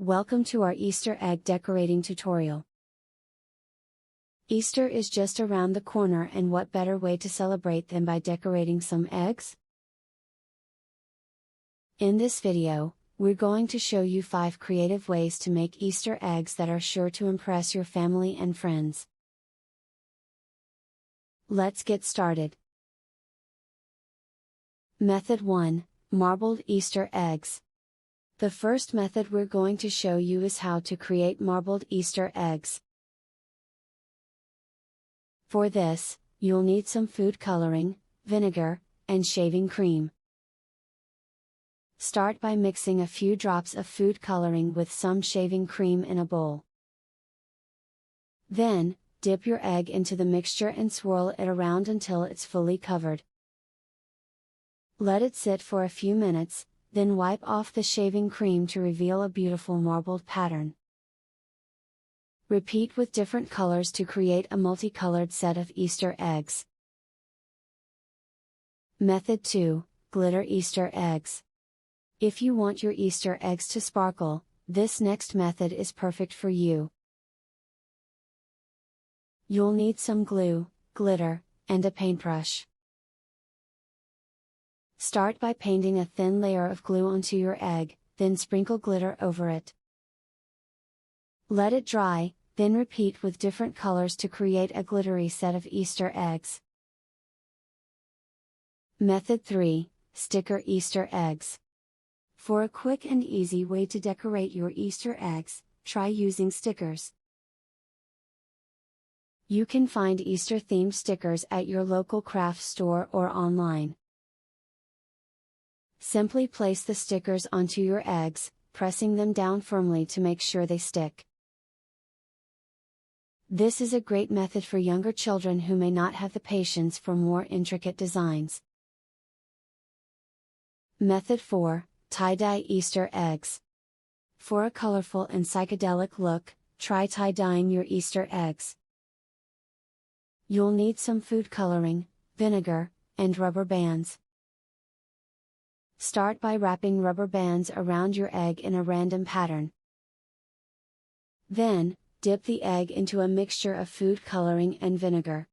Welcome to our Easter egg decorating tutorial. Easter is just around the corner, and what better way to celebrate than by decorating some eggs? In this video, we're going to show you 5 creative ways to make Easter eggs that are sure to impress your family and friends. Let's get started. Method 1, Marbled Easter Eggs. The first method we're going to show you is how to create marbled Easter eggs. For this, you'll need some food coloring, vinegar, and shaving cream. Start by mixing a few drops of food coloring with some shaving cream in a bowl. Then, dip your egg into the mixture and swirl it around until it's fully covered. Let it sit for a few minutes, then wipe off the shaving cream to reveal a beautiful marbled pattern. Repeat with different colors to create a multicolored set of Easter eggs. Method 2, Glitter Easter Eggs. If you want your Easter eggs to sparkle, this next method is perfect for you. You'll need some glue, glitter, and a paintbrush. Start by painting a thin layer of glue onto your egg, then sprinkle glitter over it. Let it dry, then repeat with different colors to create a glittery set of Easter eggs. Method 3, Sticker Easter Eggs. For a quick and easy way to decorate your Easter eggs, try using stickers. You can find Easter-themed stickers at your local craft store or online. Simply place the stickers onto your eggs, pressing them down firmly to make sure they stick. This is a great method for younger children who may not have the patience for more intricate designs. Method 4, Tie-dye Easter Eggs. For a colorful and psychedelic look, try tie-dyeing your Easter eggs. You'll need some food coloring, vinegar, and rubber bands. Start by wrapping rubber bands around your egg in a random pattern. Then, dip the egg into a mixture of food coloring and vinegar.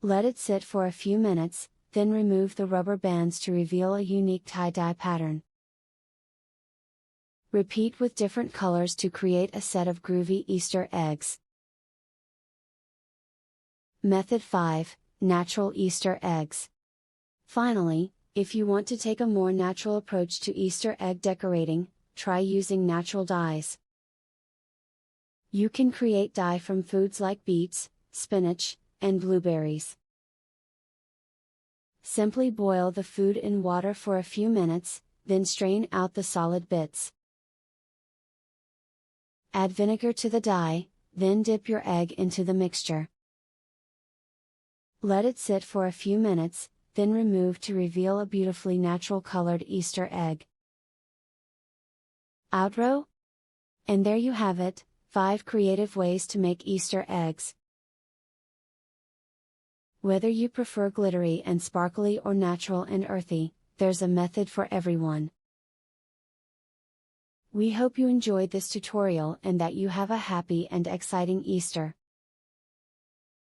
Let it sit for a few minutes, then remove the rubber bands to reveal a unique tie-dye pattern. Repeat with different colors to create a set of groovy Easter eggs. Method 5, Natural Easter Eggs. Finally, if you want to take a more natural approach to Easter egg decorating, try using natural dyes. You can create dye from foods like beets, spinach, and blueberries. Simply boil the food in water for a few minutes, then strain out the solid bits. Add vinegar to the dye, then dip your egg into the mixture. Let it sit for a few minutes, then remove to reveal a beautifully natural colored Easter egg. Outro? And there you have it, 5 creative ways to make Easter eggs. Whether you prefer glittery and sparkly or natural and earthy, there's a method for everyone. We hope you enjoyed this tutorial and that you have a happy and exciting Easter.